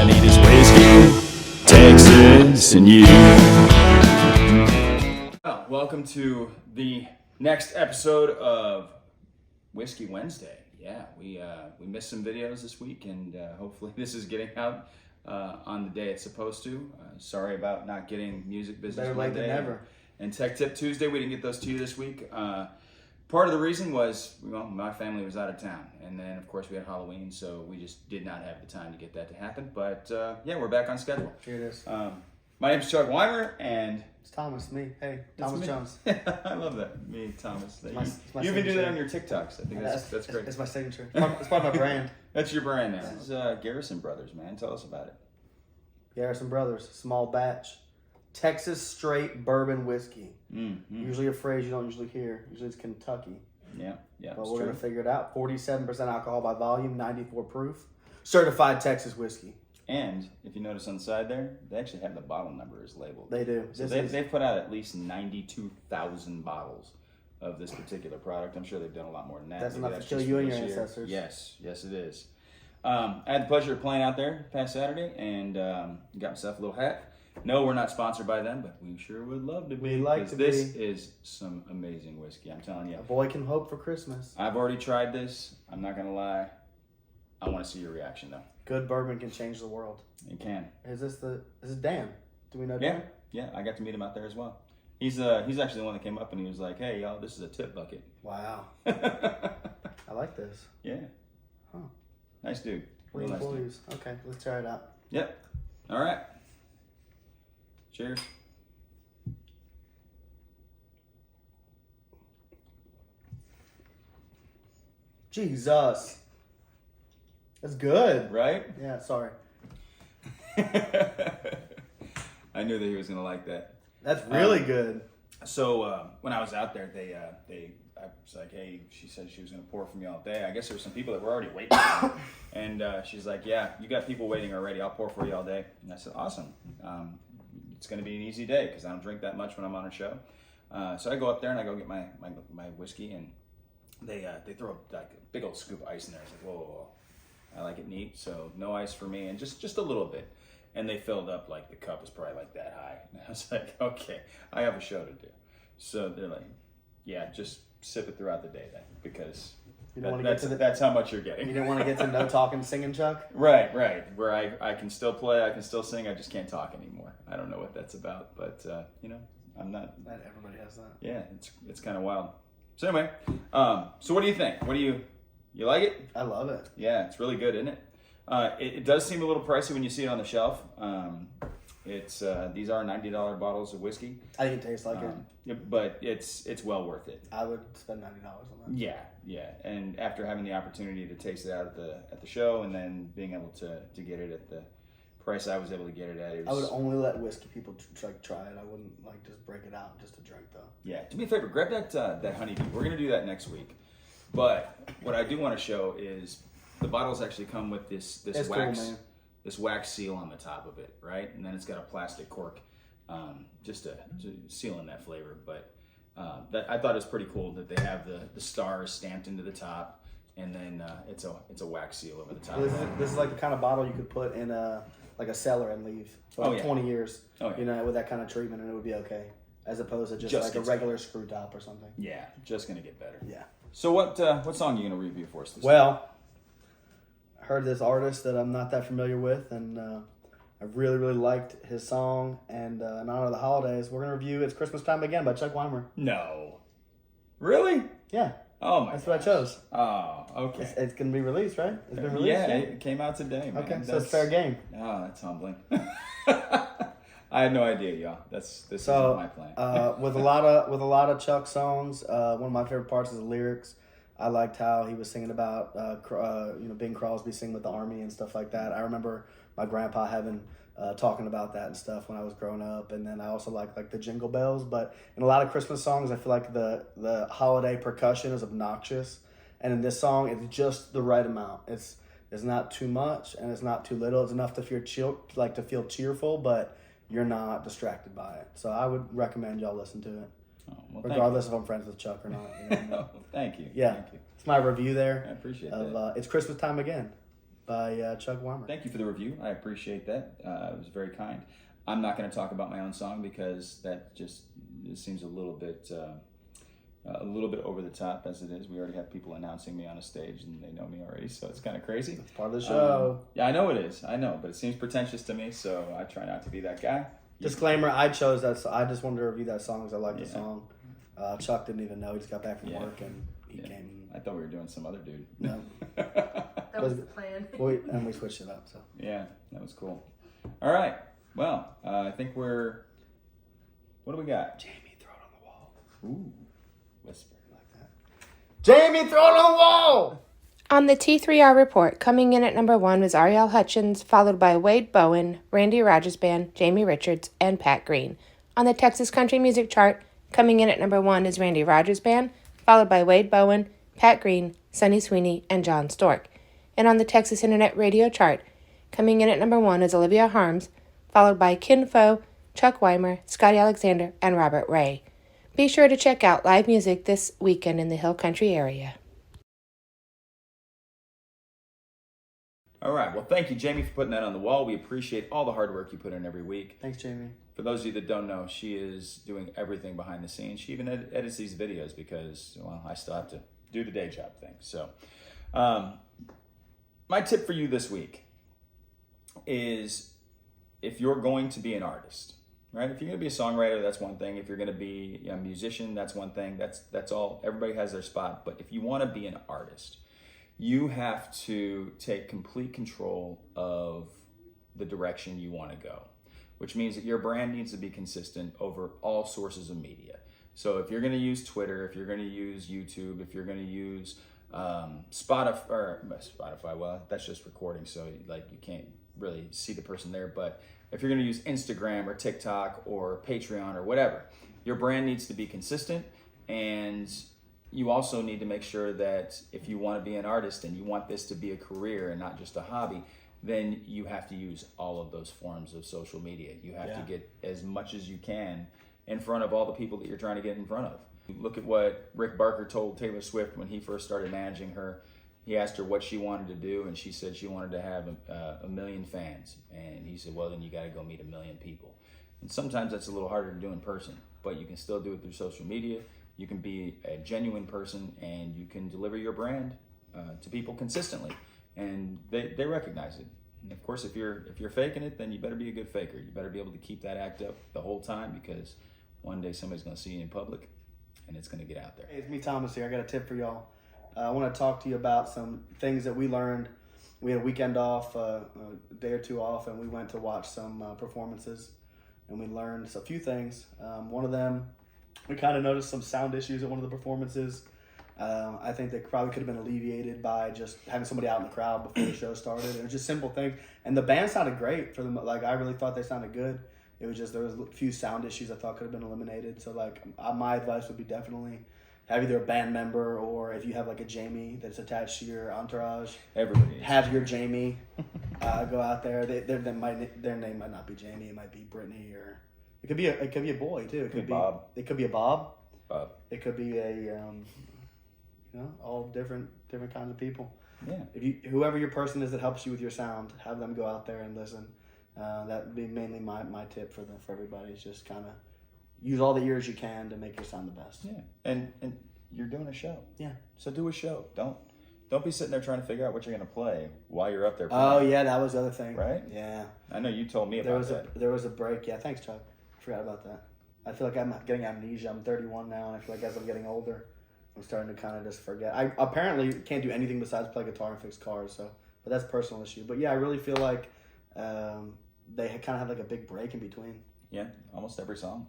I need is whiskey, Texas, and you. Well, welcome to the next episode of Whiskey Wednesday. Yeah, we missed some videos this week, and hopefully this is getting out on the day it's supposed to. Sorry about not getting music business Better late than never. And Tech Tip Tuesday, we didn't get those to you this week. Part of the reason was, well, my family was out of town, and then of course we had Halloween, so we just did not have the time to get that to happen. But yeah, we're back on schedule. Here it is. My name's Chuck Wimer, and It's Thomas, me. Hey, Thomas me. Jones. I love that, me, Thomas. my You even do signature. that on your TikToks. I think that's great. It's my signature. It's part of my brand. That's your brand now. This is Garrison Brothers, man. Tell us about it. Garrison Brothers, small batch, Texas straight bourbon whiskey. Mm-hmm. Usually a phrase you don't usually hear. Usually it's Kentucky. Yeah. But we're going to figure it out. 47% alcohol by volume, 94 proof. Certified Texas whiskey. And if you notice on the side there, they actually have the bottle number as labeled. They do. So they've put out at least 92,000 bottles of this particular product. I'm sure they've done a lot more than that. That's Maybe enough to just kill you for and this your year. ancestors. Yes, it is. I had the pleasure of playing out there past Saturday, and got myself a little hat. No, we're not sponsored by them, but we sure would love to be. We'd like to this be. is some amazing whiskey, I'm telling you. A boy can hope for Christmas. I've already tried this. I'm not going to lie. I want to see your reaction, though. Good bourbon can change the world. It can. Is this Dan? Do we know Yeah, Dan? yeah. I got to meet him out there as well. He's actually the one that came up and he was like, "Hey, y'all, this is a tip bucket." Wow. Yeah. I like this. Huh. Nice dude. Real nice dude. Employees. Okay, let's try it out. Yep. All right. Cheers. Jesus. That's good. Right? Yeah, sorry. I knew that he was gonna like that. That's really good. So when I was out there, I was like, "Hey," she said she was gonna pour for me all day. I guess there were some people that were already waiting, and she's like, "Yeah, you got people waiting already. I'll pour for you all day." And I said, "Awesome. It's gonna be an easy day because I don't drink that much when I'm on a show." So I go up there and I go get my whiskey, and they throw like a big old scoop of ice in there. I was like, whoa. I like it neat, so no ice for me, and just a little bit. And they filled up, like the cup was probably like that high. And I was like, okay, I have a show to do. So they're like, yeah, just sip it throughout the day then, because that's how much you're getting. You didn't want to get to no talking, singing, Chuck? Right. Where I can still play, I can still sing, I just can't talk anymore. I don't know what that's about, but I'm not. Not everybody has that. Yeah, it's kind of wild. So anyway, so what do you think? You like it? I love it. Yeah, it's really good, isn't it? It does seem a little pricey when you see it on the shelf. These are $90 bottles of whiskey. I think it tastes like it. Yeah, but it's well worth it. I would spend $90 on that. Yeah. And after having the opportunity to taste it out at the show, and then being able to get it at the price I was able to get it at, I would only let whiskey people try it. I wouldn't just break it out just to drink though. Yeah, do me a favor, grab that honeybee. We're gonna do that next week. But what I do want to show is the bottles actually come with this It's wax, cool, man. this wax seal on the top of it, right? And then it's got a plastic cork, just to seal in that flavor. But that I thought it was pretty cool that they have the stars stamped into the top, and then it's a wax seal over the top. This is like the kind of bottle you could put in a cellar and leave for 20 years. Oh, yeah. With that kind of treatment, and it would be okay, as opposed to just like a regular screw top or something. Yeah, just gonna get better. Yeah. So what song are you gonna review for us this week? Well, I heard this artist that I'm not that familiar with, and I really, really liked his song. And in honor of the holidays, we're going to review It's Christmas Time Again by Chuck Wimer. No. Really? Yeah. Oh, my That's gosh. what I chose. Oh, okay. It's going to be released, right? It's been released? Yeah, it came out today, man. Okay, so it's fair game. Oh, that's humbling. I had no idea, y'all. This isn't my plan. With a lot of Chuck songs, one of my favorite parts is the lyrics. I liked how he was singing about Bing Crosby singing with the Army and stuff like that. I remember my grandpa talking about that and stuff when I was growing up. And then I also like the Jingle Bells. But in a lot of Christmas songs, I feel like the holiday percussion is obnoxious. And in this song, it's just the right amount. It's not too much and it's not too little. It's enough to feel cheerful, but you're not distracted by it. So I would recommend y'all listen to it. Oh, well, regardless if I'm friends with Chuck or not. Thank you. Yeah. Thank you. It's my review there. I appreciate that. that. It's Christmas Time Again. by Chuck Wimer. Thank you for the review. I appreciate that. It was very kind. I'm not going to talk about my own song because that just it seems a little bit over the top as it is. We already have people announcing me on a stage and they know me already, so it's kind of crazy. It's part of the show. Yeah, I know it is. I know, but it seems pretentious to me, so I try not to be that guy. Disclaimer, I chose that. So I just wanted to review that song because I like the song. Chuck didn't even know. He just got back from work and he came. I thought we were doing some other dude. No. That was the plan. And we switched it up. So yeah, that was cool. All right. Well, I think we're. What do we got? Jamie, throw it on the wall. Ooh, whisper Like that. Jamie, throw it on the wall! On the T3R report, coming in at number 1 was Ariel Hutchins, followed by Wade Bowen, Randy Rogers Band, Jamie Richards, and Pat Green. On the Texas Country Music Chart, coming in at number 1 is Randy Rogers Band, followed by Wade Bowen, Pat Green, Sonny Sweeney, and John Stork. And on the Texas Internet Radio Chart, coming in at number 1 is Olivia Harms, followed by Kin Fo, Chuck Wimer, Scotty Alexander, and Robert Ray. Be sure to check out live music this weekend in the Hill Country area. All right. Well, thank you, Jamie, for putting that on the wall. We appreciate all the hard work you put in every week. Thanks, Jamie. For those of you that don't know, she is doing everything behind the scenes. She even edits these videos because, well, I still have to do the day job thing. So, my tip for you this week is if you're going to be an artist, right? If you're going to be a songwriter, that's one thing. If you're going to be a musician, that's one thing. That's all. Everybody has their spot. But if you want to be an artist, you have to take complete control of the direction you want to go, which means that your brand needs to be consistent over all sources of media. So if you're going to use Twitter, if you're going to use YouTube, if you're going to use Spotify, well, that's just recording, so like you can't really see the person there. But if you're going to use Instagram or TikTok or Patreon or whatever, your brand needs to be consistent. And you also need to make sure that if you want to be an artist and you want this to be a career and not just a hobby, then you have to use all of those forms of social media. You have to get as much as you can in front of all the people that you're trying to get in front of. Look at what Rick Barker told Taylor Swift when he first started managing her. He asked her what she wanted to do, and she said she wanted to have a million fans. And he said, well, then you got to go meet a million people. And sometimes that's a little harder to do in person, but you can still do it through social media. You can be a genuine person, and you can deliver your brand to people consistently, and they recognize it. And of course, if you're faking it, then you better be a good faker. You better be able to keep that act up the whole time, because one day somebody's going to see you in public, and it's going to get out there. Hey, it's me, Thomas, here. I got a tip for y'all. I want to talk to you about some things that we learned. We had a weekend off, a day or two off, and we went to watch some performances, and we learned a few things. One of them, we kind of noticed some sound issues at one of the performances. I think they probably could have been alleviated by just having somebody out in the crowd before the show started. It was just simple things. And the band sounded great for them. Like, I really thought they sounded good. It was just, there was a few sound issues I thought could have been eliminated. So, like, my advice would be definitely have either a band member, or if you have, like, a Jamie that's attached to your entourage, Everybody have your Jamie go out there. Their name might not be Jamie. It might be Brittany, or it could be a boy too. It could be Bob. It could be a Bob. Bob. It could be a all different kinds of people. Yeah. If whoever your person is that helps you with your sound, have them go out there and listen. That would be mainly my tip for everybody, is just kind of use all the ears you can to make your sound the best. Yeah. And you're doing a show. Yeah. So do a show. Don't be sitting there trying to figure out what you're going to play while you're up there playing. Oh yeah, that was the other thing. Right? Yeah. I know you told me about that. There was a break. Yeah, thanks, Chuck. I forgot about that. I feel like I'm getting amnesia. I'm 31 now, and I feel like as I'm getting older, I'm starting to kind of just forget. I apparently can't do anything besides play guitar and fix cars, but that's a personal issue. But yeah, I really feel like they kind of have like a big break in between. Yeah, almost every song.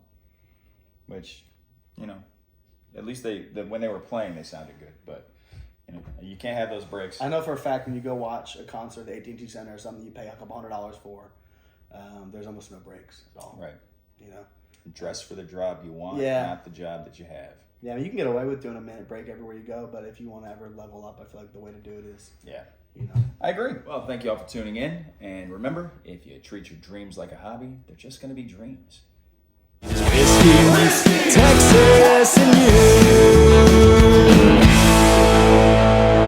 Which, at least when they were playing, they sounded good. But, you can't have those breaks. I know for a fact when you go watch a concert at the AT&T Center or something you pay like $100 for, there's almost no breaks at all. Right. Dress for the job you want, not the job that you have. Yeah, I mean, you can get away with doing a minute break everywhere you go, but if you want to ever level up, I feel like the way to do it is, I agree. Well, thank you all for tuning in. And remember, if you treat your dreams like a hobby, they're just going to be dreams. Whiskey, Texas, and you.